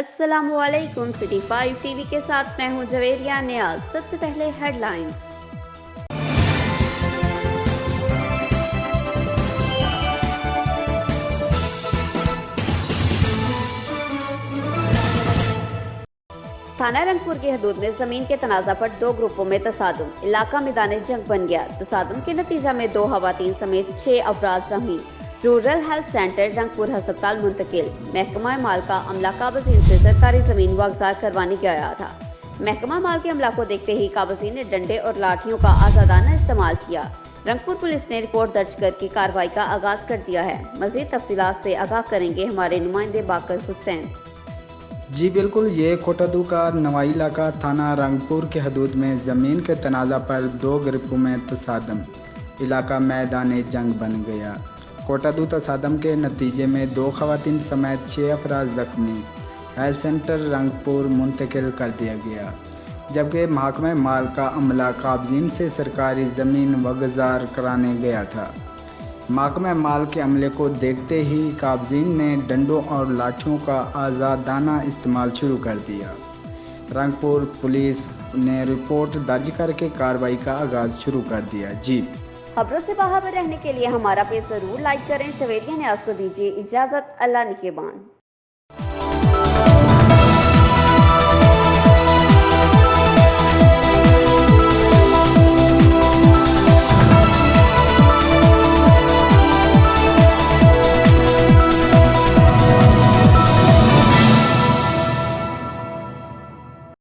अस्सलामुअलैकुम। City 5 TV के साथ मैं हूं जवेरिया नियाज। सबसे पहले हेडलाइंस। थाना रंगपुर की हदूद में जमीन के तनाजा पर दो ग्रुपों में तसादुम, इलाका मैदान जंग बन गया। तसादुम के नतीजा में 2 खवातीन समेत 6 अफराद जख्मी। रूरल हेल्थ सेंटर रंगपुर अस्पताल मुंतकिल। महकमा माल का अमला काबजीन से सरकारी जमीन वागजार करवाने गया था। महकमा माल के अमला को देखते ही काबजीन ने डंडे और लाठियों का आजादाना इस्तेमाल किया। रंगपुर पुलिस ने रिपोर्ट दर्ज करके कार्रवाई का आगाज कर दिया है। मजीद तफसीलात से आगाह करेंगे हमारे नुमाइंदे बाकर हुसैन। जी बिल्कुल, ये कोटादू का नवाई इलाका थाना रंगपुर के हदूद में ज़मीन के तनाज़ा पर 2 ग्रुपों में तसादम, इलाका मैदान जंग बन गया। कोटादू तसादम के नतीजे में 2 खवातीन समेत 6 अफराद ज़ख्मी। हेल्थ सेंटर रंगपुर मुंतकिल कर दिया गया, जबकि महकमा माल का अमला काबजीन से सरकारी ज़मीन वागजार कराने गया था। महकमा माल के अमले को देखते ही काबजीन ने डंडों और लाठियों का आज़ादाना इस्तेमाल शुरू कर दिया। रंगपुर पुलिस ने रिपोर्ट दर्ज करके कार्रवाई का आगाज़ शुरू कर दिया। जी, खबरों से बाहर रहने के लिए हमारा पेज जरूर लाइक करें। जवेरिया न्याज़ को दीजिए इजाज़त। अल्लाह निगहबान।